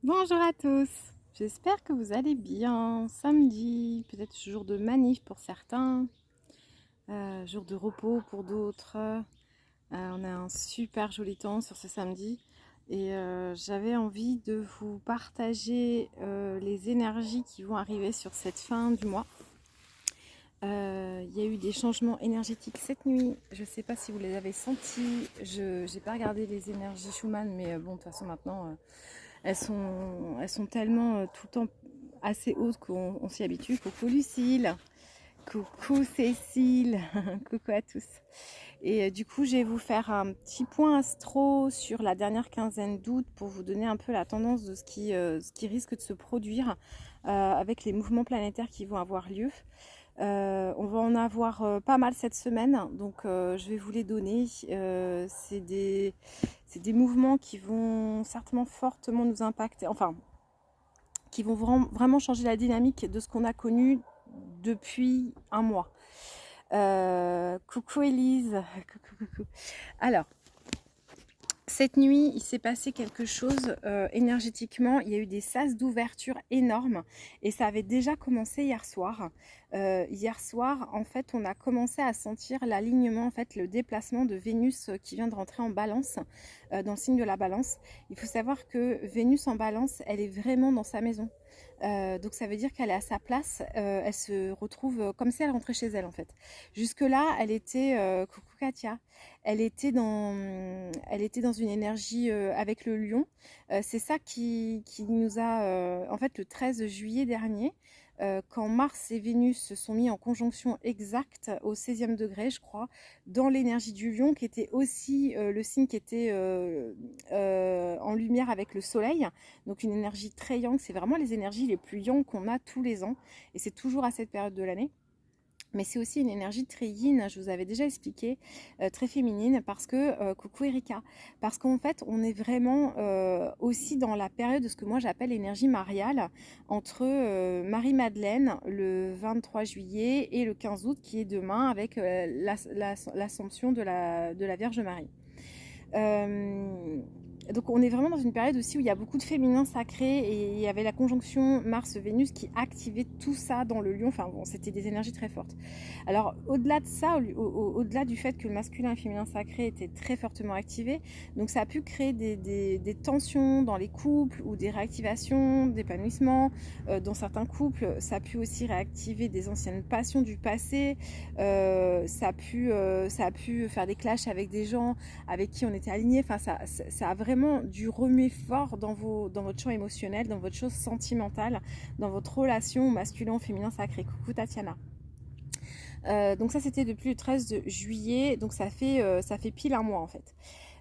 Bonjour à tous, j'espère que vous allez bien. Samedi, peut-être jour de manif pour certains, jour de repos pour d'autres. On a un super joli temps sur ce samedi et j'avais envie de vous partager les énergies qui vont arriver sur cette fin du mois. Il y a eu des changements énergétiques cette nuit, je ne sais pas si vous les avez sentis, je n'ai pas regardé les énergies Schumann, mais bon, de toute façon maintenant... elles sont tellement tout le temps assez hautes qu'on s'y habitue. Coucou Lucille, coucou Cécile, coucou à tous. Et du coup, je vais vous faire un petit point astro sur la dernière quinzaine d'août pour vous donner un peu la tendance de ce qui risque de se produire avec les mouvements planétaires qui vont avoir lieu. On va en avoir pas mal cette semaine, donc je vais vous les donner. C'est des mouvements qui vont certainement fortement nous impacter, enfin, qui vont vraiment changer la dynamique de ce qu'on a connu depuis un mois. Coucou Elise, coucou. Alors, cette nuit, il s'est passé quelque chose énergétiquement. Il y a eu des sas d'ouverture énormes et ça avait déjà commencé hier soir. Hier soir, en fait, on a commencé à sentir l'alignement, en fait, le déplacement de Vénus qui vient de rentrer en Balance, dans le signe de la Balance. Il faut savoir que Vénus en Balance, elle est vraiment dans sa maison. Donc ça veut dire qu'elle est à sa place, elle se retrouve comme si elle rentrait chez elle en fait. Jusque-là, elle était, coucou Katia, elle était dans une énergie avec le lion. C'est ça qui nous a, en fait, le 13 juillet dernier, quand Mars et Vénus se sont mis en conjonction exacte au 16e degré, je crois, dans l'énergie du lion, qui était aussi le signe qui était en lumière avec le soleil. Donc une énergie très yang, c'est vraiment les énergies les plus yang qu'on a tous les ans. Et c'est toujours à cette période de l'année. Mais c'est aussi une énergie très yin, je vous avais déjà expliqué, très féminine, parce que, coucou Erika, parce qu'en fait, on est vraiment aussi dans la période de ce que moi j'appelle l'énergie mariale, entre Marie-Madeleine, le 23 juillet, et le 15 août, qui est demain, avec l'assomption de la Vierge Marie. Donc on est vraiment dans une période aussi où il y a beaucoup de féminin sacré et il y avait la conjonction Mars-Vénus qui activait tout ça dans le lion. Enfin bon, c'était des énergies très fortes. Alors au-delà de ça, au-delà du fait que le masculin et le féminin sacré étaient très fortement activés, donc ça a pu créer des tensions dans les couples ou des réactivations, d'épanouissement dans certains couples. Ça a pu aussi réactiver des anciennes passions du passé. Ça a pu faire des clashs avec des gens avec qui on était aligné. Enfin, ça a vraiment dû remuer fort dans votre champ émotionnel, dans votre chose sentimentale, dans votre relation masculin, féminin, sacré. Coucou Tatiana. Donc ça, c'était depuis le 13 juillet, donc ça fait pile un mois en fait.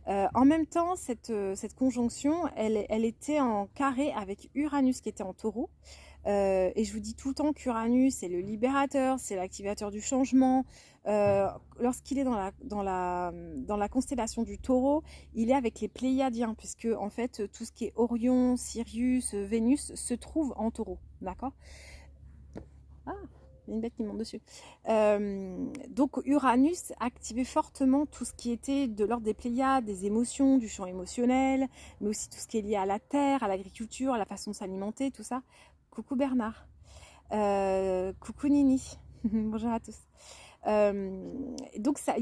En même temps, cette conjonction, elle était en carré avec Uranus qui était en taureau. Et je vous dis tout le temps qu'Uranus, c'est le libérateur, c'est l'activateur du changement. Lorsqu'il est dans la constellation du taureau, il est avec les Pléiadiens, puisque en fait, tout ce qui est Orion, Sirius, Vénus se trouve en taureau. D'accord? Ah, il y a une bête qui monte dessus. Donc Uranus activait fortement tout ce qui était de l'ordre des Pléiades, des émotions, du champ émotionnel, mais aussi tout ce qui est lié à la terre, à l'agriculture, à la façon de s'alimenter, tout ça. Coucou Bernard. Coucou Nini. Bonjour à tous. Donc ça,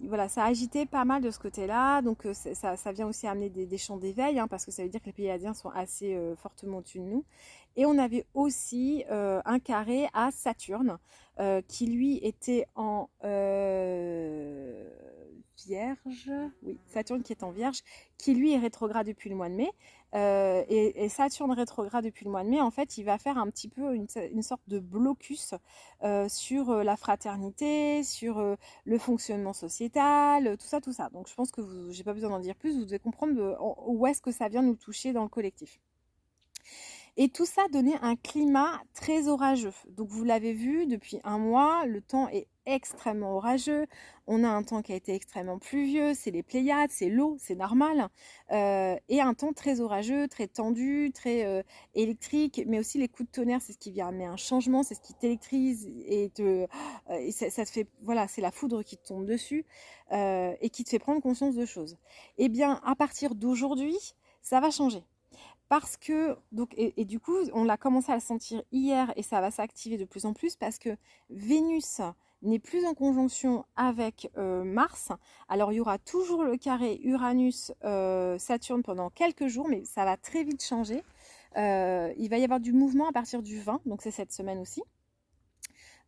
voilà, ça agitait pas mal de ce côté-là. Donc ça vient aussi amener des champs d'éveil, hein, parce que ça veut dire que les Pléiadiens sont assez fortement au-dessus de nous. Et on avait aussi un carré à Saturne, qui lui était en Vierge. Oui, Saturne qui est en Vierge, qui lui est rétrograde depuis le mois de mai. Et Saturne rétrograde depuis le mois de mai, en fait, il va faire un petit peu une sorte de blocus sur la fraternité, sur le fonctionnement sociétal, tout ça, tout ça. Donc je pense que j'ai pas besoin d'en dire plus, vous devez comprendre où est-ce que ça vient nous toucher dans le collectif. Et tout ça donnait un climat très orageux. Donc vous l'avez vu, depuis un mois, le temps est extrêmement orageux. On a un temps qui a été extrêmement pluvieux, c'est les Pléiades, c'est l'eau, c'est normal. Et un temps très orageux, très tendu, très électrique, mais aussi les coups de tonnerre, c'est ce qui vient amener un changement, c'est ce qui t'électrise et ça te fait, voilà, c'est la foudre qui te tombe dessus et qui te fait prendre conscience de choses. Eh bien, à partir d'aujourd'hui, ça va changer. parce que, donc, et du coup, on l'a commencé à le sentir hier et ça va s'activer de plus en plus parce que Vénus n'est plus en conjonction avec Mars. Alors, il y aura toujours le carré Uranus-Saturne pendant quelques jours, mais ça va très vite changer. Il va y avoir du mouvement à partir du 20, donc c'est cette semaine aussi.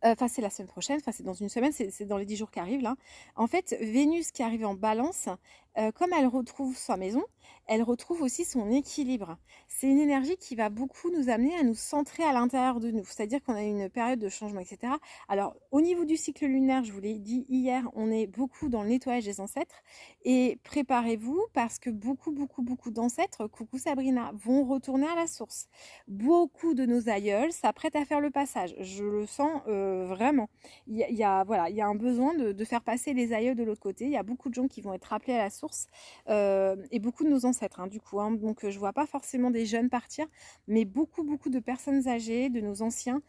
Enfin, c'est la semaine prochaine, enfin, c'est dans une semaine, c'est dans les 10 jours qui arrivent là. En fait, Vénus qui arrive en balance, comme elle retrouve sa maison, elle retrouve aussi son équilibre. C'est une énergie qui va beaucoup nous amener à nous centrer à l'intérieur de nous. C'est-à-dire qu'on a une période de changement, etc. Alors, au niveau du cycle lunaire, je vous l'ai dit hier, on est beaucoup dans le nettoyage des ancêtres. Et préparez-vous parce que beaucoup d'ancêtres, coucou Sabrina, vont retourner à la source. Beaucoup de nos aïeuls s'apprêtent à faire le passage. Je le sens vraiment. Voilà, il y a un besoin de faire passer les aïeux de l'autre côté. Il y a beaucoup de gens qui vont être appelés à la source et beaucoup de nos ancêtres, hein, du coup. Hein. Donc, je vois pas forcément des jeunes partir, mais beaucoup de personnes âgées, de nos anciens,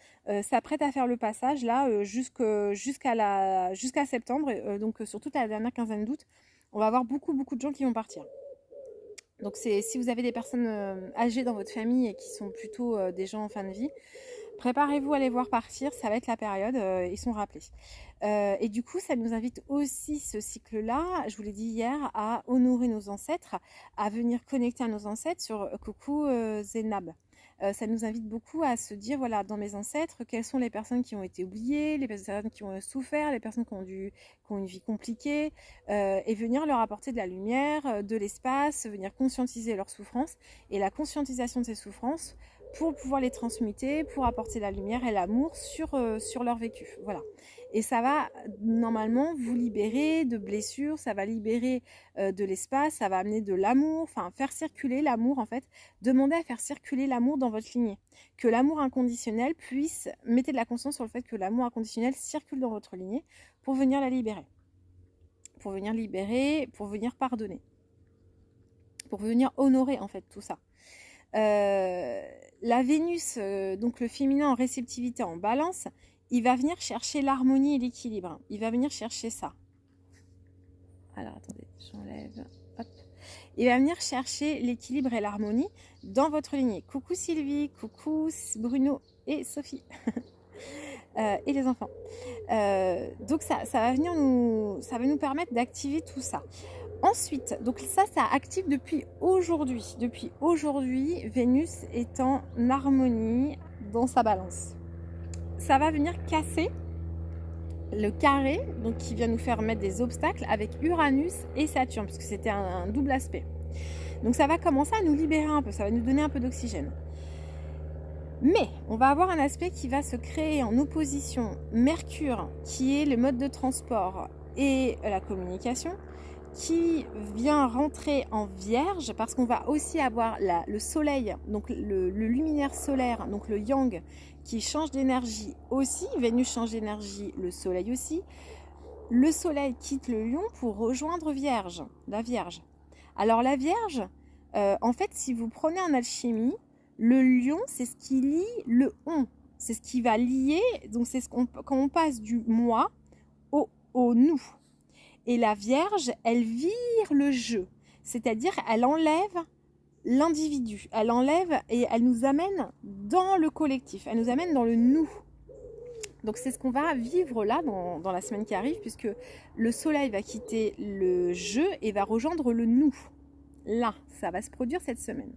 s'apprêtent à faire le passage là jusqu'à septembre. Donc, sur toute la dernière quinzaine d'août, on va avoir beaucoup de gens qui vont partir. Donc, si vous avez des personnes âgées dans votre famille et qui sont plutôt des gens en fin de vie, préparez-vous à les voir partir, ça va être la période, ils sont rappelés. Et du coup, ça nous invite aussi, ce cycle-là, je vous l'ai dit hier, à honorer nos ancêtres, à venir connecter à nos ancêtres sur coucou Zénab. Ça nous invite beaucoup à se dire, voilà, dans mes ancêtres, quelles sont les personnes qui ont été oubliées, les personnes qui ont souffert, les personnes qui ont une vie compliquée, et venir leur apporter de la lumière, de l'espace, venir conscientiser leurs souffrances. Et la conscientisation de ces souffrances, pour pouvoir les transmuter, pour apporter la lumière et l'amour sur leur vécu. Voilà. Et ça va normalement vous libérer de blessures, ça va libérer de l'espace, ça va amener de l'amour, enfin faire circuler l'amour en fait. Demandez à faire circuler l'amour dans votre lignée. Que l'amour inconditionnel puisse, mettez de la conscience sur le fait que l'amour inconditionnel circule dans votre lignée pour venir la libérer. Pour venir libérer, pour venir pardonner. Pour venir honorer en fait tout ça. La Vénus, donc le féminin en réceptivité en balance, il va venir chercher l'harmonie et l'équilibre. Il va venir chercher ça. Alors attendez, j'enlève. Hop. Il va venir chercher l'équilibre et l'harmonie dans votre lignée. Coucou Sylvie, coucou Bruno et Sophie. Et les enfants. Donc ça va venir ça va nous permettre d'activer tout ça. Ensuite, donc ça active depuis aujourd'hui. Depuis aujourd'hui, Vénus est en harmonie dans sa balance. Ça va venir casser le carré, donc qui vient nous faire mettre des obstacles avec Uranus et Saturne, parce que c'était un double aspect. Donc ça va commencer à nous libérer un peu, ça va nous donner un peu d'oxygène. Mais on va avoir un aspect qui va se créer en opposition Mercure, qui est le mode de transport et la communication, qui vient rentrer en Vierge parce qu'on va aussi avoir le soleil, donc le luminaire solaire, donc le yang, qui change d'énergie aussi. Vénus change d'énergie, le soleil aussi. Le soleil quitte le lion pour rejoindre Vierge, la Vierge. Alors la Vierge, en fait, si vous prenez en alchimie, le lion, c'est ce qui lie le on. C'est ce qui va lier, donc c'est quand on passe du moi au nous. Et la Vierge, elle vire le jeu, c'est-à-dire elle enlève l'individu, elle enlève et elle nous amène dans le collectif, elle nous amène dans le nous. Donc c'est ce qu'on va vivre là dans la semaine qui arrive, puisque le soleil va quitter le jeu et va rejoindre le nous. Là, ça va se produire cette semaine.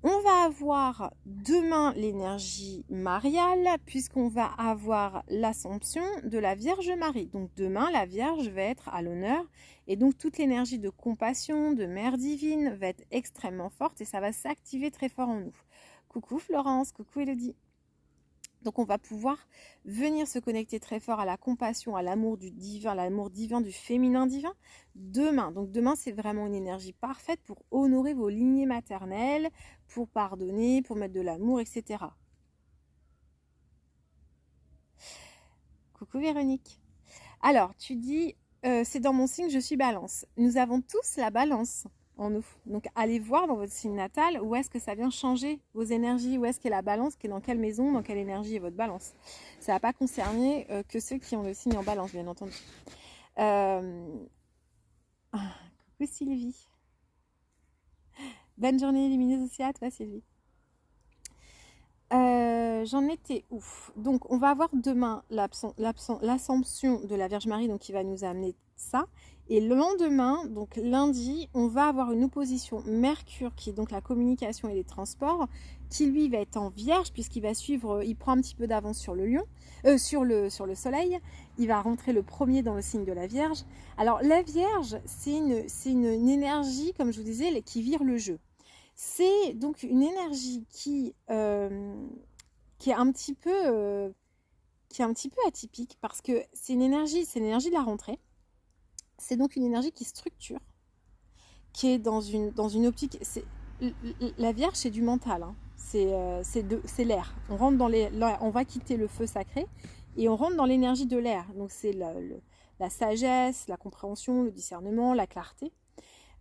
On va avoir demain l'énergie mariale, puisqu'on va avoir l'Assomption de la Vierge Marie. Donc demain, la Vierge va être à l'honneur, et donc toute l'énergie de compassion, de Mère divine va être extrêmement forte, et ça va s'activer très fort en nous. Coucou Florence, coucou Elodie. Donc on va pouvoir venir se connecter très fort à la compassion, à l'amour du divin, l'amour divin du féminin divin demain. Donc demain, c'est vraiment une énergie parfaite pour honorer vos lignées maternelles, pour pardonner, pour mettre de l'amour, etc. Coucou Véronique. Alors, tu dis, c'est dans mon signe, je suis balance. Nous avons tous la balance en nous. Donc, allez voir dans votre signe natal où est-ce que ça vient changer vos énergies, où est-ce qu'est la balance, qui est dans quelle maison, dans quelle énergie est votre balance. Ça ne va pas concerner que ceux qui ont le signe en balance, bien entendu. Coucou Sylvie. Bonne journée lumineuse aussi à toi Sylvie. J'en étais ouf. Donc on va avoir demain l'Assomption de la Vierge Marie, donc qui va nous amener ça. Et le lendemain, donc lundi, on va avoir une opposition Mercure, qui est donc la communication et les transports, qui lui va être en Vierge, puisqu'il va suivre, il prend un petit peu d'avance sur le Lion, sur le Soleil. Il va rentrer le premier dans le signe de la Vierge. Alors la Vierge, c'est une énergie, comme je vous disais, qui vire le jeu. C'est donc une énergie qui est un petit peu atypique, parce que c'est l'énergie de la rentrée. C'est donc une énergie qui structure, qui est dans une optique. La Vierge, c'est du mental, hein. C'est l'air. On va quitter le feu sacré et on rentre dans l'énergie de l'air. Donc c'est la sagesse, la compréhension, le discernement, la clarté.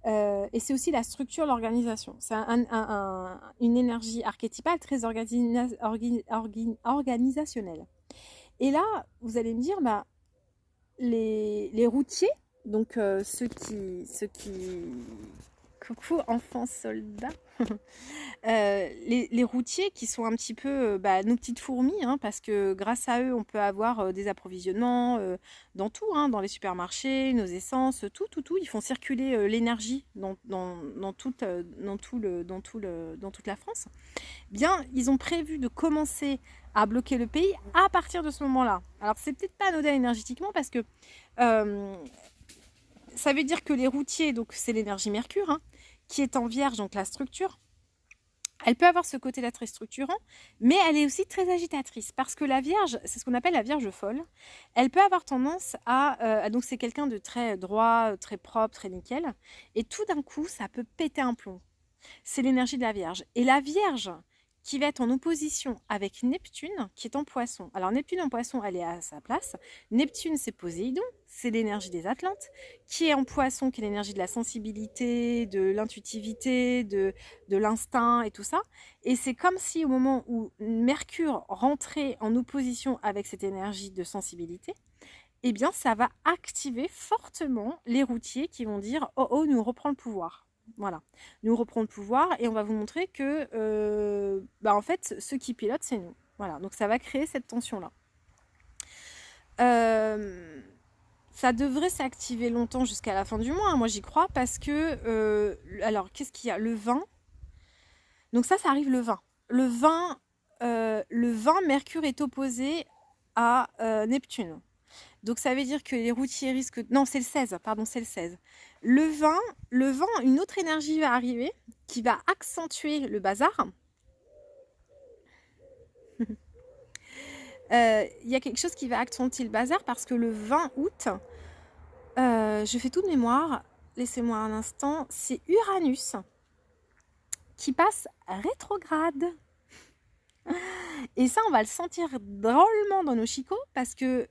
Et c'est aussi la structure, l'organisation. C'est une énergie archétypale très organisationnelle. Et là, vous allez me dire, bah, les routiers, donc ceux qui... Coucou enfants soldats. Les routiers qui sont un petit peu nos petites fourmis, hein, parce que grâce à eux, on peut avoir des approvisionnements dans tout, hein, dans les supermarchés, nos essences, tout. Ils font circuler l'énergie dans toute la France. Bien, ils ont prévu de commencer à bloquer le pays à partir de ce moment-là. Alors, c'est peut-être pas anodin énergétiquement, parce que ça veut dire que les routiers, donc c'est l'énergie Mercure, hein, qui est en Vierge, donc la structure, elle peut avoir ce côté-là très structurant, mais elle est aussi très agitatrice, parce que la Vierge, c'est ce qu'on appelle la Vierge folle. Elle peut avoir tendance donc c'est quelqu'un de très droit, très propre, très nickel, et tout d'un coup, ça peut péter un plomb. C'est l'énergie de la Vierge. Et la Vierge qui va être en opposition avec Neptune, qui est en Poisson. Alors Neptune en Poisson, elle est à sa place. Neptune, c'est Poséidon, c'est l'énergie des Atlantes, qui est en Poisson, qui est l'énergie de la sensibilité, de l'intuitivité, de l'instinct et tout ça. Et c'est comme si au moment où Mercure rentrait en opposition avec cette énergie de sensibilité, eh bien ça va activer fortement les routiers qui vont dire « Oh, oh, nous reprend le pouvoir ». Voilà, nous reprend le pouvoir et on va vous montrer que, en fait, ceux qui pilotent, c'est nous. Voilà, donc ça va créer cette tension-là. Ça devrait s'activer longtemps jusqu'à la fin du mois, hein, moi j'y crois, parce que, alors qu'est-ce qu'il y a? Le 20, donc ça arrive le 20. Le 20, Mercure est opposé à Neptune. Donc ça veut dire que les routiers risquent... Non, c'est le 16, pardon, c'est le 16. Le 20, une autre énergie va arriver qui va accentuer le bazar. Il y a quelque chose qui va accentuer le bazar parce que le 20 août, je fais tout de mémoire, laissez-moi un instant, c'est Uranus qui passe rétrograde. Et ça, on va le sentir drôlement dans nos chicots parce que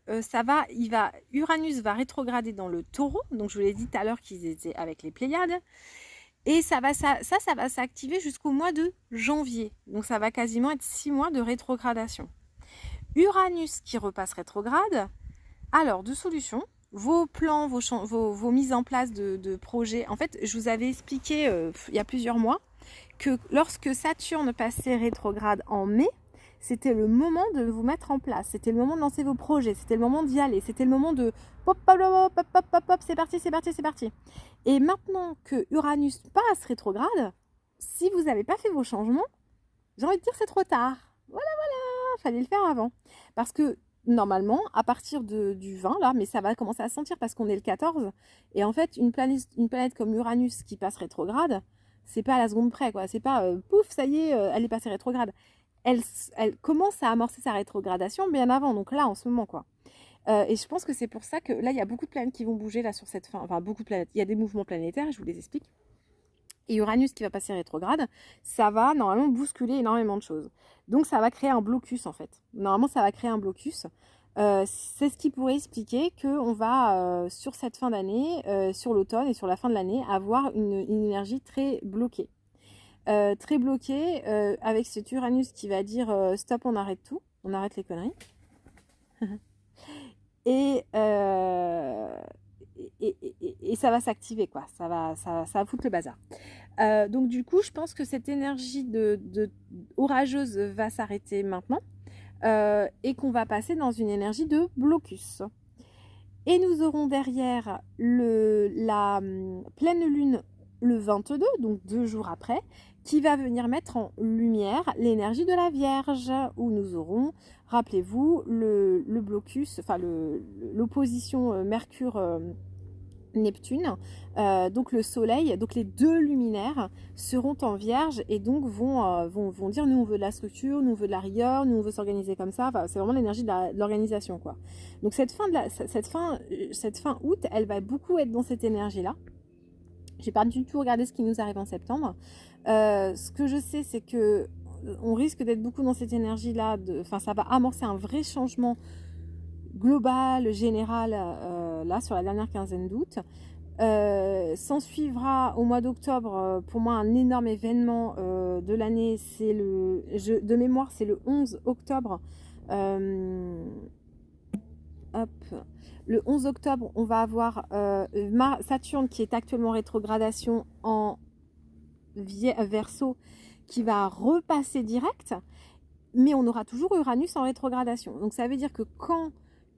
Uranus va rétrograder dans le Taureau. Donc, je vous l'ai dit tout à l'heure qu'ils étaient avec les Pléiades. Et ça va s'activer jusqu'au mois de janvier. Donc, ça va quasiment être 6 mois de rétrogradation. Uranus qui repasse rétrograde. Alors, deux solutions. Vos plans, vos mises en place de projets. En fait, je vous avais expliqué il y a plusieurs mois que lorsque Saturne passait rétrograde en mai, c'était le moment de vous mettre en place, c'était le moment de lancer vos projets, c'était le moment d'y aller, c'était le moment de pop, c'est parti. Et maintenant que Uranus passe rétrograde, si vous n'avez pas fait vos changements, j'ai envie de dire c'est trop tard. Voilà, fallait le faire avant. Parce que normalement, à partir du 20, là, mais ça va commencer à se sentir parce qu'on est le 14, et en fait, une planète comme Uranus qui passe rétrograde, c'est pas à la seconde près, quoi. C'est pas pouf, ça y est, elle est passée rétrograde. Elle commence à amorcer sa rétrogradation bien avant, donc là, en ce moment, quoi. Et je pense que c'est pour ça que là, il y a beaucoup de planètes qui vont bouger là sur cette fin. Enfin, beaucoup de planètes. Il y a des mouvements planétaires, je vous les explique. Et Uranus qui va passer rétrograde, ça va normalement bousculer énormément de choses. Donc, ça va créer un blocus, en fait. Normalement, ça va créer un blocus. C'est ce qui pourrait expliquer qu'on va, sur cette fin d'année, sur l'automne et sur la fin de l'année, avoir une énergie très bloquée. Avec cet Uranus qui va dire stop, on arrête tout, on arrête les conneries. Et et ça va s'activer, quoi. Ça va foutre le bazar. Donc du coup, je pense que cette énergie orageuse va s'arrêter maintenant et qu'on va passer dans une énergie de blocus. Et nous aurons derrière la pleine lune le 22, donc 2 jours après, qui va venir mettre en lumière l'énergie de la Vierge, où nous aurons, rappelez-vous, le blocus, enfin l'opposition Mercure Neptune, donc le soleil, donc les deux luminaires seront en Vierge et donc vont dire nous on veut de la structure, nous on veut de la rigueur, nous on veut s'organiser comme ça. Enfin, c'est vraiment l'énergie de l'organisation, quoi. Donc cette fin août, elle va beaucoup être dans cette énergie-là. J'ai pas du tout regardé ce qui nous arrive en septembre. Ce que je sais, c'est que on risque d'être beaucoup dans cette énergie-là. Enfin, ça va amorcer un vrai changement global, général, là, sur la dernière quinzaine d'août. S'en suivra au mois d'octobre, pour moi, un énorme événement de l'année. C'est de mémoire, c'est le 11 octobre. Hop. Le 11 octobre, on va avoir Saturne qui est actuellement en rétrogradation en Verseau, qui va repasser direct, mais on aura toujours Uranus en rétrogradation. Donc ça veut dire que quand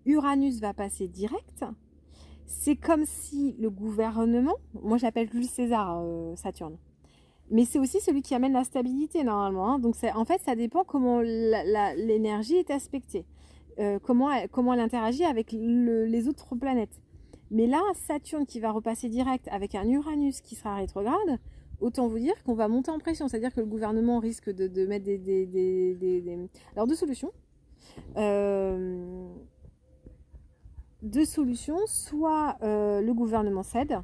Uranus va passer direct, c'est comme si le gouvernement, moi j'appelle Jules César Saturne, mais c'est aussi celui qui amène la stabilité normalement, hein. Donc en fait ça dépend comment l'énergie est aspectée, comment elle interagit avec les autres planètes. Mais là, Saturne qui va repasser direct avec un Uranus qui sera rétrograde, autant vous dire qu'on va monter en pression. C'est-à-dire que le gouvernement risque de mettre Alors deux solutions. Soit le gouvernement cède.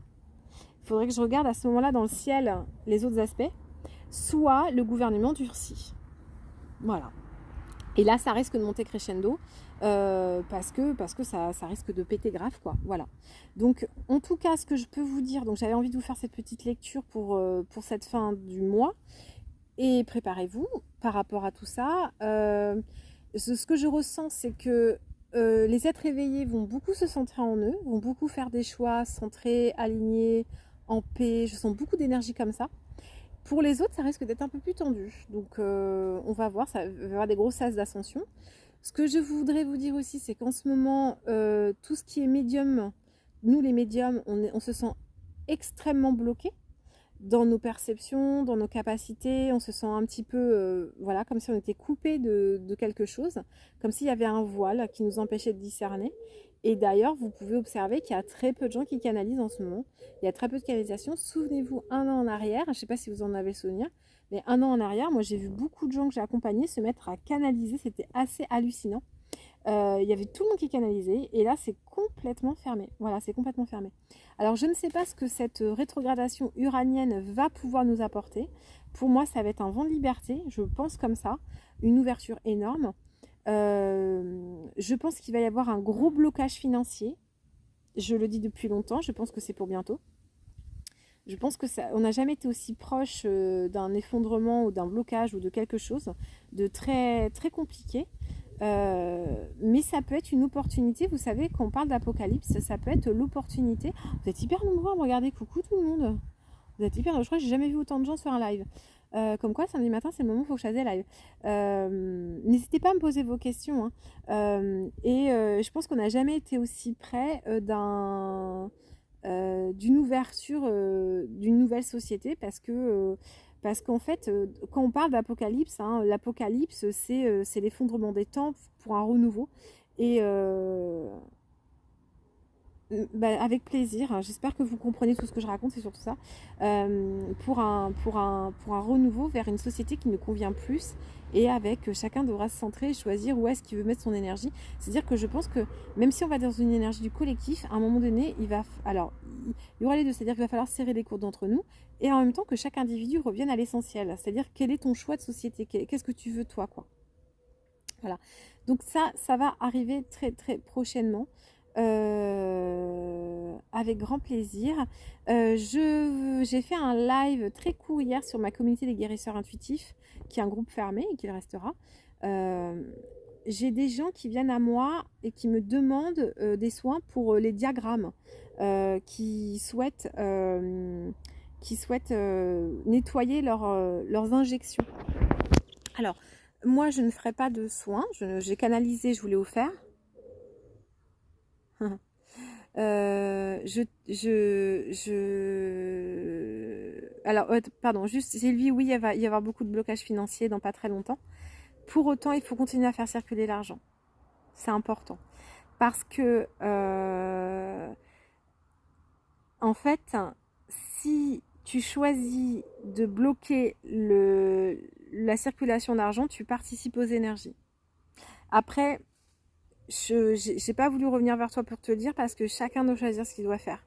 Il faudrait que je regarde à ce moment-là dans le ciel les autres aspects. Soit le gouvernement durcit. Voilà. Et là, ça risque de monter crescendo parce que ça risque de péter grave, quoi. Voilà. Donc, en tout cas, ce que je peux vous dire, donc j'avais envie de vous faire cette petite lecture pour cette fin du mois. Et préparez-vous par rapport à tout ça. Ce que je ressens, c'est que les êtres éveillés vont beaucoup se centrer en eux, vont beaucoup faire des choix centrés, alignés, en paix. Je sens beaucoup d'énergie comme ça. Pour les autres, ça risque d'être un peu plus tendu. Donc, on va voir, ça va y avoir des grosses sas d'ascension. Ce que je voudrais vous dire aussi, c'est qu'en ce moment, tout ce qui est médium, nous les médiums, on se sent extrêmement bloqués dans nos perceptions, dans nos capacités. On se sent un petit peu, voilà, comme si on était coupé de quelque chose, comme s'il y avait un voile qui nous empêchait de discerner. Et d'ailleurs, vous pouvez observer qu'il y a très peu de gens qui canalisent en ce moment. Il y a très peu de canalisation. Souvenez-vous, un an en arrière, je ne sais pas si vous en avez souvenir, mais un an en arrière, moi j'ai vu beaucoup de gens que j'ai accompagnés se mettre à canaliser. C'était assez hallucinant. Il y avait tout le monde qui canalisait et là c'est complètement fermé. Voilà, c'est complètement fermé. Alors je ne sais pas ce que cette rétrogradation uranienne va pouvoir nous apporter. Pour moi, ça va être un vent de liberté. Je pense comme ça, une ouverture énorme. Je pense qu'il va y avoir un gros blocage financier. Je le dis depuis longtemps, je pense que c'est pour bientôt. Je pense que on n'a jamais été aussi proche d'un effondrement ou d'un blocage ou de quelque chose de très, très compliqué. Mais ça peut être une opportunité. Vous savez, quand on parle d'apocalypse, ça peut être l'opportunité. Vous êtes hyper nombreux à me regarder. Coucou tout le monde. Vous êtes hyper... Je crois que j'ai jamais vu autant de gens sur un live. Comme quoi, samedi matin, c'est le moment où il faut que je fasse des lives. N'hésitez pas à me poser vos questions, hein. Je pense qu'on n'a jamais été aussi près d'une ouverture d'une nouvelle société parce qu'en fait, quand on parle d'apocalypse, hein, l'apocalypse, c'est l'effondrement des temps pour un renouveau. Et avec plaisir, j'espère que vous comprenez tout ce que je raconte, c'est surtout ça. Pour un renouveau vers une société qui nous convient plus et avec chacun devra se centrer et choisir où est-ce qu'il veut mettre son énergie. C'est-à-dire que je pense que même si on va dans une énergie du collectif, à un moment donné, il y aura les deux, c'est-à-dire qu'il va falloir serrer les courdes entre nous et en même temps que chaque individu revienne à l'essentiel, c'est-à-dire quel est ton choix de société, qu'est-ce que tu veux toi, quoi. Voilà. Donc ça va arriver très très prochainement. Avec grand plaisir. J'ai fait un live très court hier sur ma communauté des guérisseurs intuitifs, qui est un groupe fermé et qui le restera. j'ai des gens qui viennent à moi et qui me demandent des soins pour les diagrammes, qui souhaitent, nettoyer leurs injections. Alors, moi, je ne ferai pas de soins. J'ai canalisé, je vous l'ai offert. Alors, pardon, juste Sylvie, oui, il va y avoir beaucoup de blocages financiers dans pas très longtemps. Pour autant, il faut continuer à faire circuler l'argent. C'est important. Parce que, en fait, si tu choisis de bloquer la circulation d'argent, tu participes aux énergies. Après, je n'ai pas voulu revenir vers toi pour te le dire parce que chacun doit choisir ce qu'il doit faire.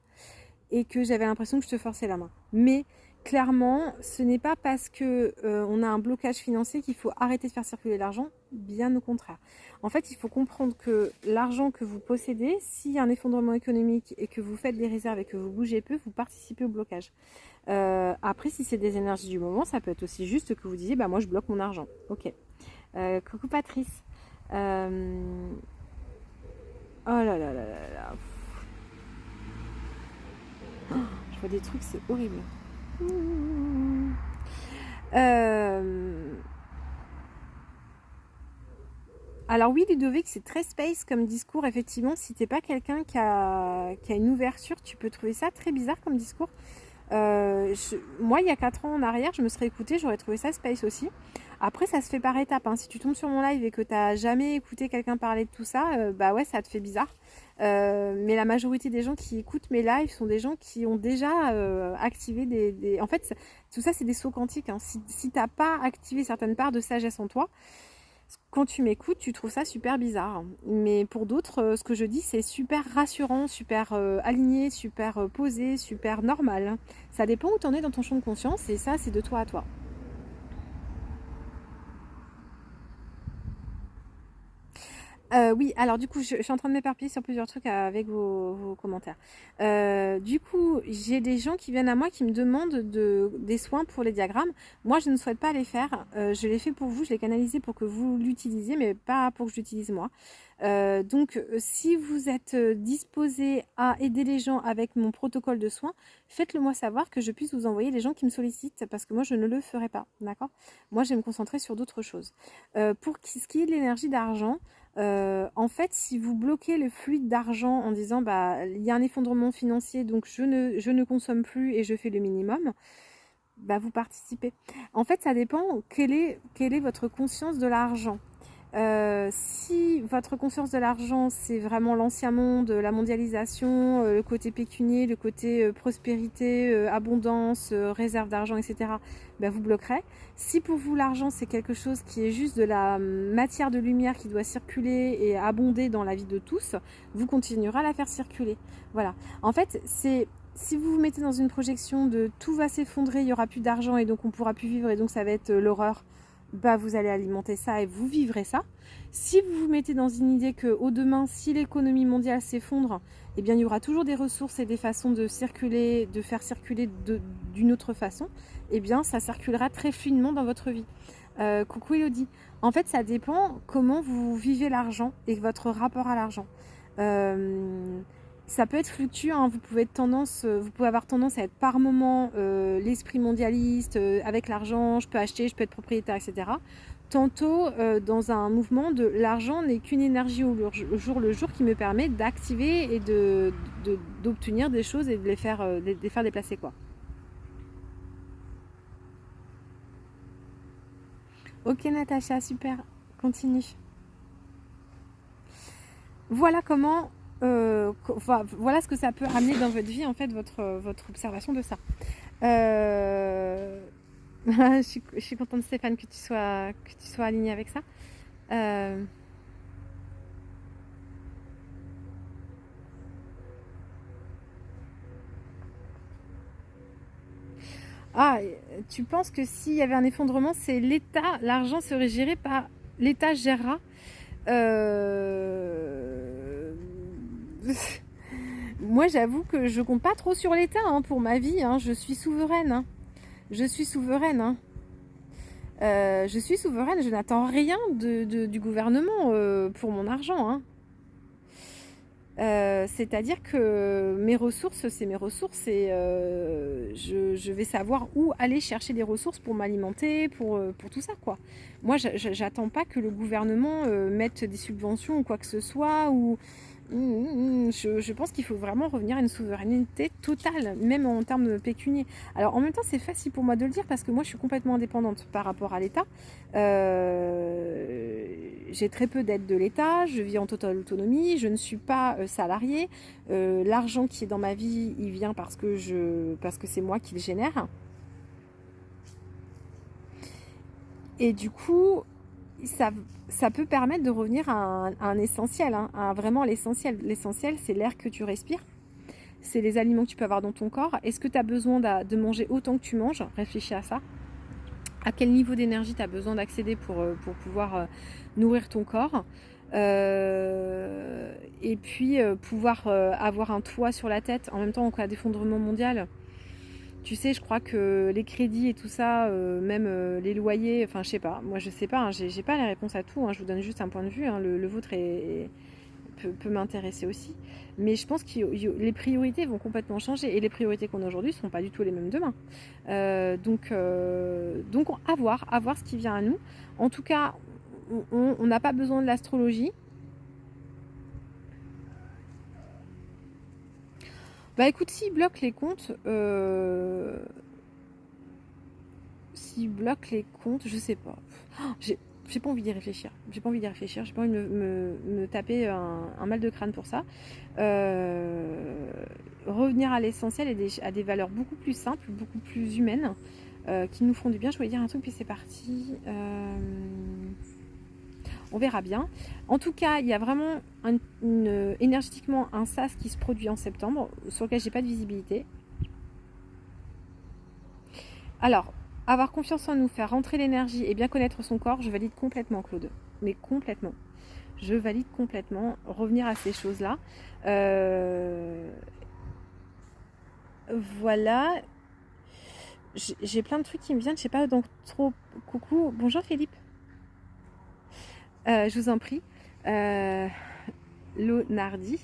Et que j'avais l'impression que je te forçais la main. Mais clairement, ce n'est pas parce que on a un blocage financier qu'il faut arrêter de faire circuler l'argent, bien au contraire. En fait, il faut comprendre que l'argent que vous possédez, s'il y a un effondrement économique et que vous faites des réserves et que vous bougez peu, vous participez au blocage. Après, si c'est des énergies du moment, ça peut être aussi juste que vous disiez, bah moi je bloque mon argent. Ok. Coucou Patrice. Oh là là là là là. Oh, je vois des trucs, c'est horrible. Alors oui, Ludovic, c'est très space comme discours. Effectivement, si t'es pas quelqu'un qui a une ouverture, tu peux trouver ça très bizarre comme discours. Moi, il y a 4 ans en arrière, je me serais écoutée, j'aurais trouvé ça space aussi. Après, ça se fait par étapes. Hein. Si tu tombes sur mon live et que tu n'as jamais écouté quelqu'un parler de tout ça, bah ouais, ça te fait bizarre. Mais la majorité des gens qui écoutent mes lives sont des gens qui ont déjà activé des... En fait, tout ça, c'est des sauts quantiques. Hein. Si tu n'as pas activé certaines parts de sagesse en toi, quand tu m'écoutes, tu trouves ça super bizarre. Mais pour d'autres, ce que je dis, c'est super rassurant, super aligné, super posé, super normal. Ça dépend où tu en es dans ton champ de conscience et ça, c'est de toi à toi. Oui, alors du coup, je suis en train de m'éparpiller sur plusieurs trucs avec vos commentaires. Du coup, j'ai des gens qui viennent à moi qui me demandent des soins pour les diagrammes. Moi, je ne souhaite pas les faire. Je les fais pour vous, je les canalise pour que vous l'utilisiez, mais pas pour que je l'utilise moi. Donc, si vous êtes disposé à aider les gens avec mon protocole de soins, faites-le moi savoir que je puisse vous envoyer les gens qui me sollicitent, parce que moi, je ne le ferai pas, d'accord? Moi, je vais me concentrer sur d'autres choses. Pour ce qui est de l'énergie d'argent, en fait, si vous bloquez le fluide d'argent en disant bah il y a un effondrement financier, donc je ne consomme plus et je fais le minimum, bah vous participez. En fait, ça dépend quelle est votre conscience de l'argent. Si votre conscience de l'argent, c'est vraiment l'ancien monde, la mondialisation, le côté pécunier, le côté prospérité, abondance, réserve d'argent, etc., ben vous bloquerez. Si pour vous, l'argent, c'est quelque chose qui est juste de la matière de lumière qui doit circuler et abonder dans la vie de tous, vous continuerez à la faire circuler. Voilà. En fait, c'est... Si vous vous mettez dans une projection de tout va s'effondrer, il n'y aura plus d'argent et donc on ne pourra plus vivre et donc ça va être l'horreur, bah vous allez alimenter ça et vous vivrez ça. Si vous vous mettez dans une idée que au demain, si l'économie mondiale s'effondre, eh bien il y aura toujours des ressources et des façons de circuler, de faire circuler d'une autre façon, eh bien ça circulera très fluidement dans votre vie. Coucou Elodie. En fait, ça dépend comment vous vivez l'argent et votre rapport à l'argent. Ça peut être fluctuant, hein. Vous pouvez avoir tendance à être par moment l'esprit mondialiste, avec l'argent, je peux acheter, je peux être propriétaire, etc. Tantôt dans un mouvement de l'argent n'est qu'une énergie au jour le jour qui me permet d'activer et d'obtenir des choses et de les faire déplacer quoi. Ok Natacha, super, continue. Voilà comment... voilà ce que ça peut amener dans votre vie, en fait, votre observation de ça. Je suis contente, Stéphane, que tu sois alignée avec ça. Ah, tu penses que s'il y avait un effondrement, c'est l'État, l'argent serait géré par... L'État gérera Moi, j'avoue que je compte pas trop sur l'État hein, pour ma vie. Hein. Je suis souveraine. Hein. Je suis souveraine. Hein. Je suis souveraine, je n'attends rien du gouvernement pour mon argent, hein. C'est-à-dire que mes ressources, c'est mes ressources et je vais savoir où aller chercher des ressources pour m'alimenter, pour tout ça, quoi. Moi, j'attends pas que le gouvernement mette des subventions ou quoi que ce soit, ou je pense qu'il faut vraiment revenir à une souveraineté totale, même en termes pécuniaires. Alors en même temps, c'est facile pour moi de le dire parce que moi, je suis complètement indépendante par rapport à l'État. J'ai très peu d'aide de l'État, je vis en totale autonomie, je ne suis pas salariée. L'argent qui est dans ma vie, il vient parce que c'est moi qui le génère. Et du coup, ça peut permettre de revenir à un essentiel, hein, à vraiment l'essentiel. L'essentiel, c'est l'air que tu respires, c'est les aliments que tu peux avoir dans ton corps. Est-ce que tu as besoin de manger autant que tu manges? Réfléchis à ça. À quel niveau d'énergie tu as besoin d'accéder pour pouvoir nourrir ton corps, et puis pouvoir avoir un toit sur la tête en même temps en cas d'effondrement mondial. Tu sais, je crois que les crédits et tout ça, même les loyers, enfin je sais pas, moi je sais pas, hein, j'ai pas les réponses à tout, hein, je vous donne juste un point de vue, hein, le vôtre peut m'intéresser aussi, mais je pense que les priorités vont complètement changer et les priorités qu'on a aujourd'hui ne sont pas du tout les mêmes demain. Donc à voir ce qui vient à nous. En tout cas, on n'a pas besoin de l'astrologie. Bah écoute, s'ils bloquent les comptes, je sais pas. J'ai pas envie d'y réfléchir. J'ai pas envie d'y réfléchir. J'ai pas envie de me taper un mal de crâne pour ça. Revenir à l'essentiel et à des valeurs beaucoup plus simples, beaucoup plus humaines, qui nous font du bien. Je voulais dire un truc, puis c'est parti. On verra bien. En tout cas, il y a vraiment énergétiquement un sas qui se produit en septembre, sur lequel j'ai pas de visibilité. Alors, avoir confiance en nous, faire rentrer l'énergie et bien connaître son corps, je valide complètement, Claude. Mais complètement. Je valide complètement. Revenir à ces choses-là. Voilà. J'ai plein de trucs qui me viennent. Je sais pas, donc trop... Coucou. Bonjour Philippe. Je vous en prie. Lonardi.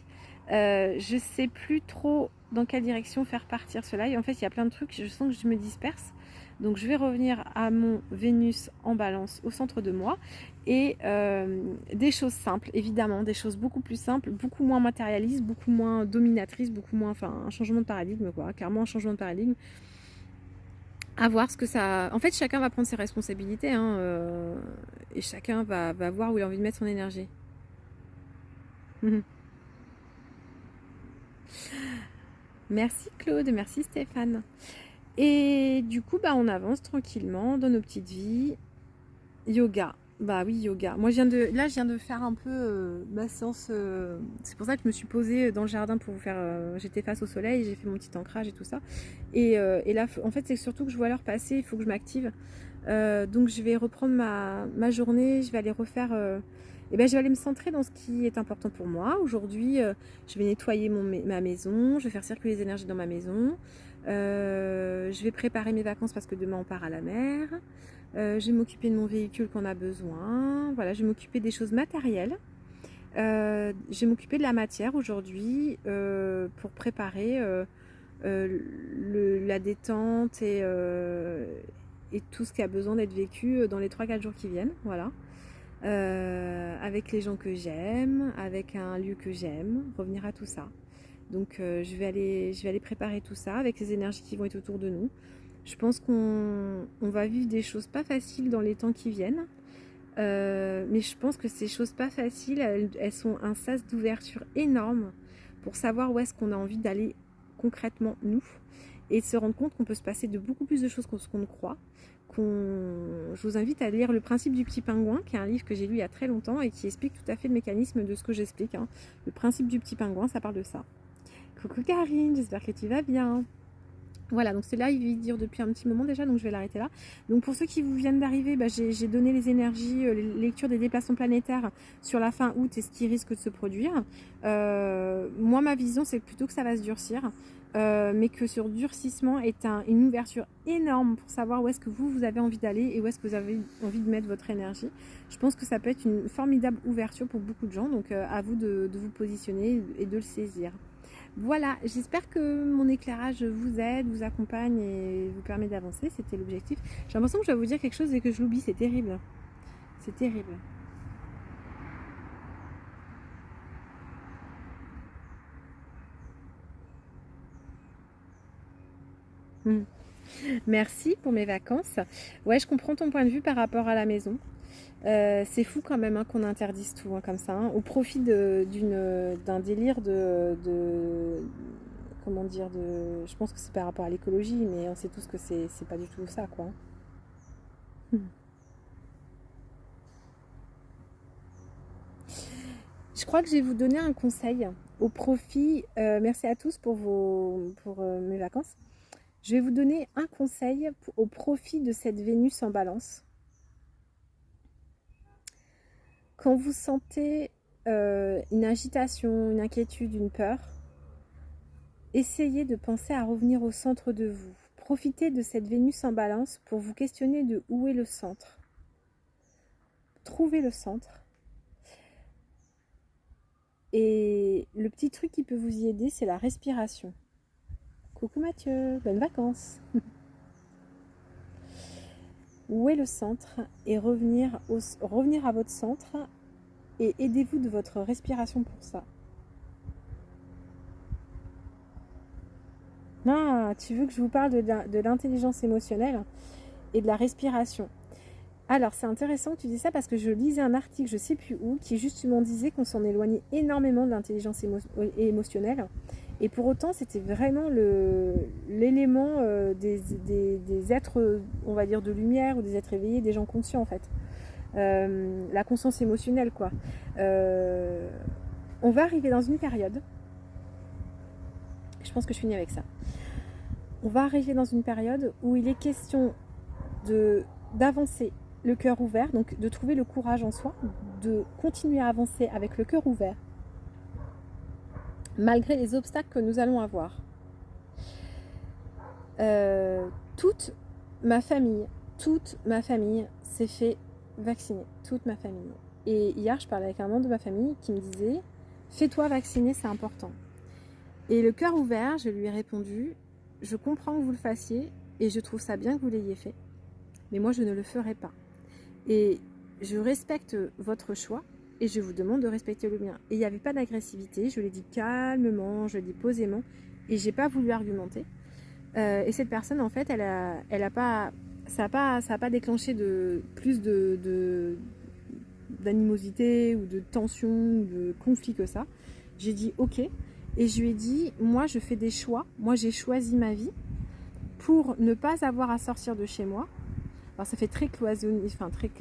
Je sais plus trop dans quelle direction faire partir cela. Et en fait, il y a plein de trucs. Je sens que je me disperse. Donc, je vais revenir à mon Vénus en balance au centre de moi. Et des choses simples, évidemment. Des choses beaucoup plus simples, beaucoup moins matérialistes, beaucoup moins dominatrices, beaucoup moins... Enfin, un changement de paradigme, quoi. Clairement, un changement de paradigme. À voir ce que ça... En fait, chacun va prendre ses responsabilités. Hein, et chacun va voir où il a envie de mettre son énergie. Merci Claude, merci Stéphane. Et du coup, on avance tranquillement dans nos petites vies. Yoga. Bah oui, yoga. Moi, je viens de faire un peu ma séance. C'est pour ça que je me suis posée dans le jardin pour vous faire... J'étais face au soleil, j'ai fait mon petit ancrage et tout ça. Et là, en fait, c'est surtout que je vois l'heure passer, il faut que je m'active. Donc, je vais reprendre ma journée, je vais aller refaire... je vais aller me centrer dans ce qui est important pour moi. Aujourd'hui, je vais nettoyer ma maison, je vais faire circuler les énergies dans ma maison. Je vais préparer mes vacances parce que demain on part à la mer. Je vais m'occuper de mon véhicule qu'on a besoin. Voilà, je vais m'occuper des choses matérielles. Je vais m'occuper de la matière aujourd'hui pour préparer la détente et tout ce qui a besoin d'être vécu dans les 3-4 jours qui viennent. Voilà. Avec les gens que j'aime, avec un lieu que j'aime, revenir à tout ça. Donc je vais aller préparer tout ça avec les énergies qui vont être autour de nous. Je pense qu'on va vivre des choses pas faciles dans les temps qui viennent. Mais je pense que ces choses pas faciles, elles sont un sas d'ouverture énorme pour savoir où est-ce qu'on a envie d'aller concrètement nous. Et de se rendre compte qu'on peut se passer de beaucoup plus de choses que ce qu'on ne croit. Je vous invite à lire Le Principe du Petit Pingouin, qui est un livre que j'ai lu il y a très longtemps et qui explique tout à fait le mécanisme de ce que j'explique. Hein. Le Principe du Petit Pingouin, ça parle de ça. Coucou Karine, j'espère que tu vas bien. Voilà, donc c'est là, il dure depuis un petit moment déjà, donc je vais l'arrêter là. Donc pour ceux qui vous viennent d'arriver, j'ai donné les énergies, les lectures des déplacements planétaires sur la fin août et ce qui risque de se produire. Moi, ma vision, c'est plutôt que ça va se durcir. mais que ce durcissement est une ouverture énorme pour savoir où est-ce que vous avez envie d'aller et où est-ce que vous avez envie de mettre votre énergie. Je pense que ça peut être une formidable ouverture pour beaucoup de gens, donc à vous de vous positionner et de le saisir. Voilà, j'espère que mon éclairage vous aide, vous accompagne et vous permet d'avancer, c'était l'objectif. J'ai l'impression que je vais vous dire quelque chose et que je l'oublie, c'est terrible. C'est terrible. Merci pour mes vacances. Ouais, je comprends ton point de vue par rapport à la maison. C'est fou quand même hein, qu'on interdise tout hein, comme ça, hein, au profit d'un délire comment dire, je pense que c'est par rapport à l'écologie, mais on sait tous que c'est pas du tout ça, quoi. Je crois que je vais vous donner un conseil au profit. Merci à tous pour mes vacances. Je vais vous donner un conseil au profit de cette Vénus en Balance. Quand vous sentez une agitation, une inquiétude, une peur, essayez de penser à revenir au centre de vous. Profitez de cette Vénus en Balance pour vous questionner de où est le centre. Trouvez le centre. Et le petit truc qui peut vous y aider, c'est la respiration. Coucou Mathieu, bonnes vacances. Où est le centre et revenir à votre centre et aidez-vous de votre respiration pour ça. Ah, tu veux que je vous parle de l'intelligence émotionnelle et de la respiration. Alors, c'est intéressant que tu dis ça parce que je lisais un article, je ne sais plus où, qui justement disait qu'on s'en éloignait énormément de l'intelligence émotionnelle. Et pour autant, c'était vraiment l'élément des êtres, on va dire, de lumière ou des êtres éveillés, des gens conscients en fait. La conscience émotionnelle, quoi. On va arriver dans une période, je pense que je finis avec ça. On va arriver dans une période où il est question d'avancer le cœur ouvert, donc de trouver le courage en soi, de continuer à avancer avec le cœur ouvert, malgré les obstacles que nous allons avoir. Toute ma famille s'est fait vacciner, toute ma famille. Et hier, je parlais avec un membre de ma famille qui me disait « Fais-toi vacciner, c'est important ». Et le cœur ouvert, je lui ai répondu « Je comprends que vous le fassiez et je trouve ça bien que vous l'ayez fait, mais moi je ne le ferai pas. Et je respecte votre choix et je vous demande de respecter le mien. » Et il n'y avait pas d'agressivité, je l'ai dit calmement, je l'ai dit posément et j'ai pas voulu argumenter. Et cette personne, en fait, ça n'a pas déclenché plus d'animosité ou de tension ou de conflit que ça. J'ai dit ok et je lui ai dit moi je fais des choix, moi j'ai choisi ma vie pour ne pas avoir à sortir de chez moi. Alors ça fait très cloisonné, enfin très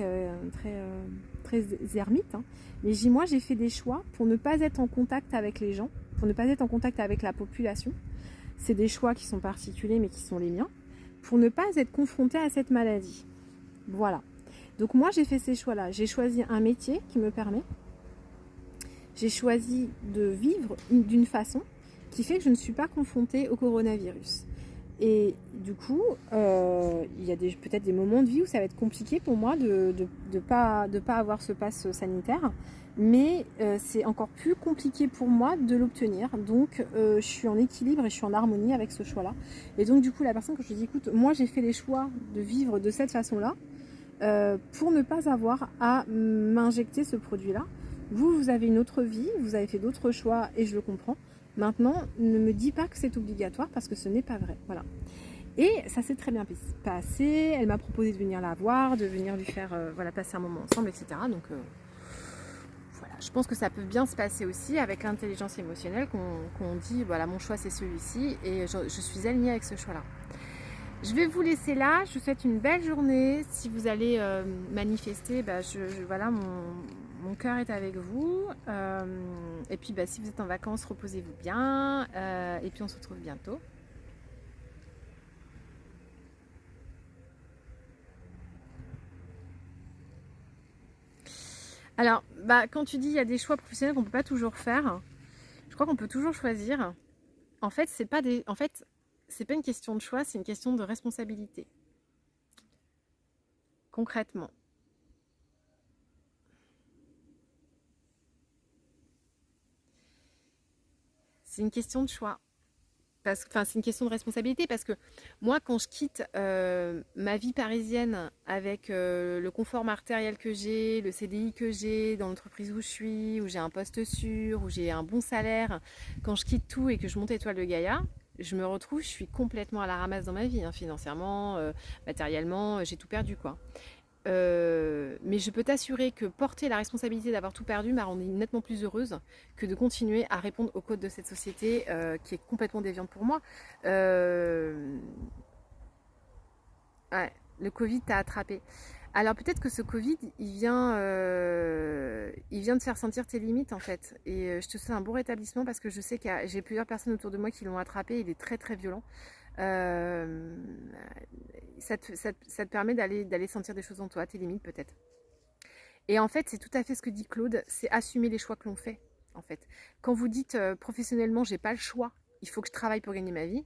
ermite, hein. Mais moi j'ai fait des choix pour ne pas être en contact avec les gens, pour ne pas être en contact avec la population. C'est des choix qui sont particuliers mais qui sont les miens, pour ne pas être confrontée à cette maladie. Voilà. Donc moi j'ai fait ces choix-là. J'ai choisi un métier qui me permet. J'ai choisi de vivre d'une façon qui fait que je ne suis pas confrontée au coronavirus. Et du coup, il y a peut-être des moments de vie où ça va être compliqué pour moi de pas avoir ce pass sanitaire. Mais c'est encore plus compliqué pour moi de l'obtenir. Donc, je suis en équilibre et je suis en harmonie avec ce choix-là. Et donc, du coup, la personne, quand je dis, écoute, moi, j'ai fait les choix de vivre de cette façon-là pour ne pas avoir à m'injecter ce produit-là. Vous avez une autre vie, vous avez fait d'autres choix et je le comprends. Maintenant, ne me dis pas que c'est obligatoire parce que ce n'est pas vrai. Voilà. Et ça s'est très bien passé. Elle m'a proposé de venir la voir, de venir lui faire voilà, passer un moment ensemble, etc. Donc, voilà. Je pense que ça peut bien se passer aussi avec l'intelligence émotionnelle qu'on dit, voilà, mon choix c'est celui-ci et je suis alignée avec ce choix-là. Je vais vous laisser là. Je vous souhaite une belle journée. Si vous allez manifester, bah, voilà, mon cœur est avec vous. Et puis, bah, si vous êtes en vacances, reposez-vous bien. Et puis, on se retrouve bientôt. Alors, bah, quand tu dis il y a des choix professionnels qu'on ne peut pas toujours faire, je crois qu'on peut toujours choisir. En fait, c'est pas une question de choix, c'est une question de responsabilité. Concrètement. C'est une question de choix. C'est une question de responsabilité parce que moi, quand je quitte ma vie parisienne avec le confort matériel que j'ai, le CDI que j'ai, dans l'entreprise où je suis, où j'ai un poste sûr, où j'ai un bon salaire, quand je quitte tout et que je monte Étoile de Gaïa, je me retrouve, je suis complètement à la ramasse dans ma vie, hein, financièrement, matériellement, j'ai tout perdu, quoi. Mais je peux t'assurer que porter la responsabilité d'avoir tout perdu m'a rendue nettement plus heureuse que de continuer à répondre aux codes de cette société qui est complètement déviante pour moi. Euh, ouais, le Covid t'a attrapé. Alors peut-être que ce Covid, il vient de faire sentir tes limites en fait. Et je te souhaite un bon rétablissement parce que je sais que j'ai plusieurs personnes autour de moi qui l'ont attrapé. Il est très très violent. Euh, ça te permet d'aller sentir des choses en toi, tes limites peut-être. Et en fait, c'est tout à fait ce que dit Claude, c'est assumer les choix que l'on fait. En fait, quand vous dites professionnellement, j'ai pas le choix, il faut que je travaille pour gagner ma vie.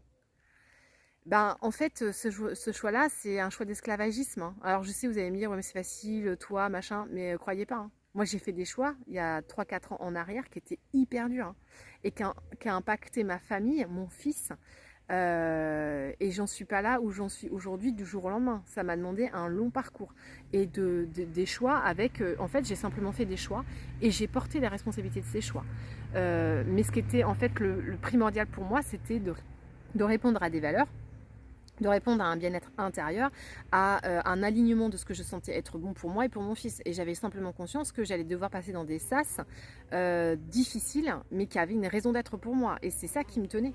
Ben, en fait, ce choix-là, c'est un choix d'esclavagisme, hein. Alors, je sais, vous allez me dire, ouais, mais c'est facile, toi, machin, mais croyez pas, hein. Moi, j'ai fait des choix il y a 3 4 ans en arrière qui étaient hyper durs, hein, et qui a impacté ma famille, mon fils. Et j'en suis pas là où j'en suis aujourd'hui du jour au lendemain. Ça m'a demandé un long parcours et des choix avec. En fait, j'ai simplement fait des choix et j'ai porté la responsabilité de ces choix. Mais ce qui était en fait le primordial pour moi, c'était de répondre à des valeurs, de répondre à un bien-être intérieur, à un alignement de ce que je sentais être bon pour moi et pour mon fils. Et j'avais simplement conscience que j'allais devoir passer dans des sas difficiles, mais qui avaient une raison d'être pour moi. Et c'est ça qui me tenait.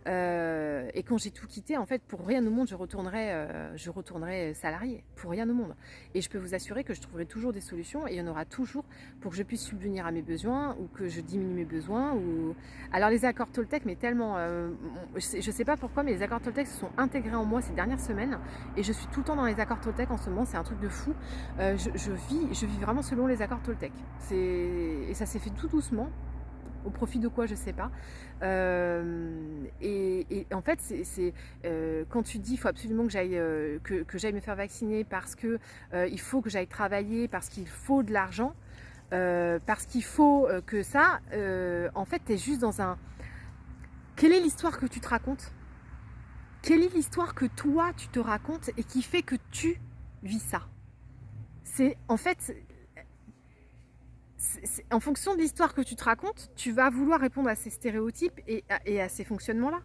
Et quand j'ai tout quitté, en fait, pour rien au monde, je retournerai salarié, pour rien au monde. Et je peux vous assurer que je trouverai toujours des solutions et il y en aura toujours pour que je puisse subvenir à mes besoins ou que je diminue mes besoins. Alors les accords Toltec, mais tellement, je sais pas pourquoi, mais les accords Toltec se sont intégrés en moi ces dernières semaines et je suis tout le temps dans les accords Toltec en ce moment, c'est un truc de fou. Je vis vraiment selon les accords Toltec. Et ça s'est fait tout doucement. Au profit de quoi, je sais pas. Et en fait, quand tu dis il faut absolument que j'aille me faire vacciner parce que il faut que j'aille travailler, parce qu'il faut de l'argent, parce qu'il faut que ça, en fait, tu es juste dans un... Quelle est l'histoire que tu te racontes? Quelle est l'histoire que toi, tu te racontes et qui fait que tu vis ça? C'est en fait... En fonction de l'histoire que tu te racontes, tu vas vouloir répondre à ces stéréotypes et à ces fonctionnements-là.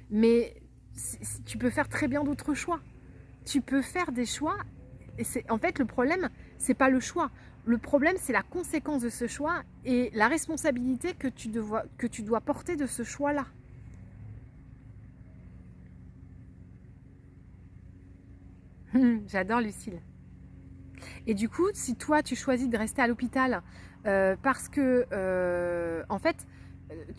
Mais tu peux faire très bien d'autres choix. Tu peux faire des choix. Et en fait, le problème, c'est pas le choix. Le problème, c'est la conséquence de ce choix et la responsabilité que tu dois porter de ce choix-là. J'adore Lucille. Et du coup, si toi, tu choisis de rester à l'hôpital parce que, en fait,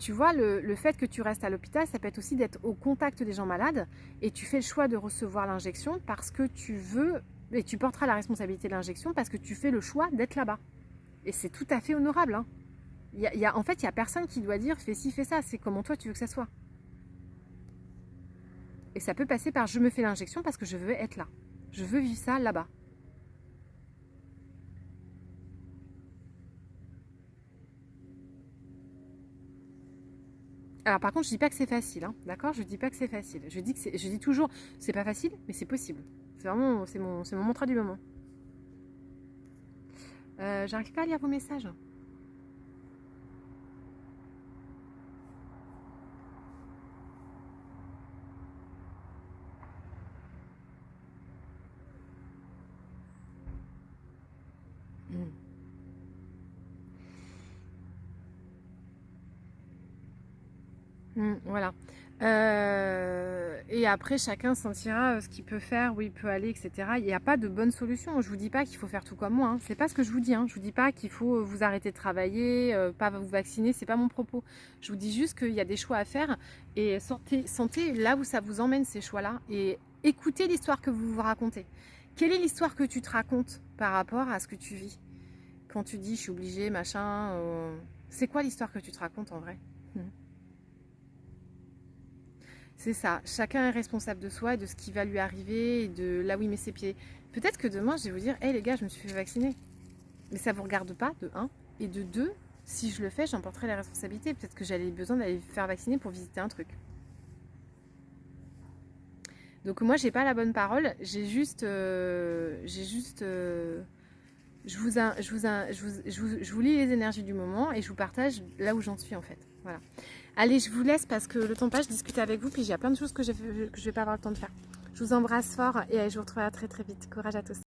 tu vois, le fait que tu restes à l'hôpital, ça peut être aussi d'être au contact des gens malades et tu fais le choix de recevoir l'injection parce que tu veux, et tu porteras la responsabilité de l'injection parce que tu fais le choix d'être là-bas. Et c'est tout à fait honorable, hein. En fait, il n'y a personne qui doit dire fais ci, fais ça. C'est comment toi tu veux que ça soit. Et ça peut passer par je me fais l'injection parce que je veux être là. Je veux vivre ça là-bas. Alors par contre, je dis pas que c'est facile, hein, d'accord? Je dis pas que c'est facile. Je dis toujours, c'est pas facile, mais c'est possible. C'est vraiment, c'est mon mantra du moment. J'arrive pas à lire vos messages. Voilà. Et après, chacun sentira ce qu'il peut faire, où il peut aller, etc. Il n'y a pas de bonne solution. Je vous dis pas qu'il faut faire tout comme moi, hein. C'est pas ce que je vous dis, hein. Je vous dis pas qu'il faut vous arrêter de travailler, pas vous vacciner. C'est pas mon propos. Je vous dis juste qu'il y a des choix à faire et sentez là où ça vous emmène ces choix-là et écoutez l'histoire que vous vous racontez. Quelle est l'histoire que tu te racontes par rapport à ce que tu vis? Quand tu dis je suis obligée, machin, c'est quoi l'histoire que tu te racontes en vrai? C'est ça, chacun est responsable de soi et de ce qui va lui arriver et de là où il met ses pieds. Peut-être que demain, je vais vous dire, hé les gars, je me suis fait vacciner. Mais ça ne vous regarde pas, de un. Et de deux, si je le fais, j'en porterai la responsabilité. Peut-être que j'avais besoin d'aller faire vacciner pour visiter un truc. Donc moi, j'ai pas la bonne parole. Je vous lis les énergies du moment et je vous partage là où j'en suis en fait. Voilà. Allez, je vous laisse parce que le temps passe, je discute avec vous, puis il y a plein de choses que je vais pas avoir le temps de faire. Je vous embrasse fort et je vous retrouve très très vite. Courage à tous.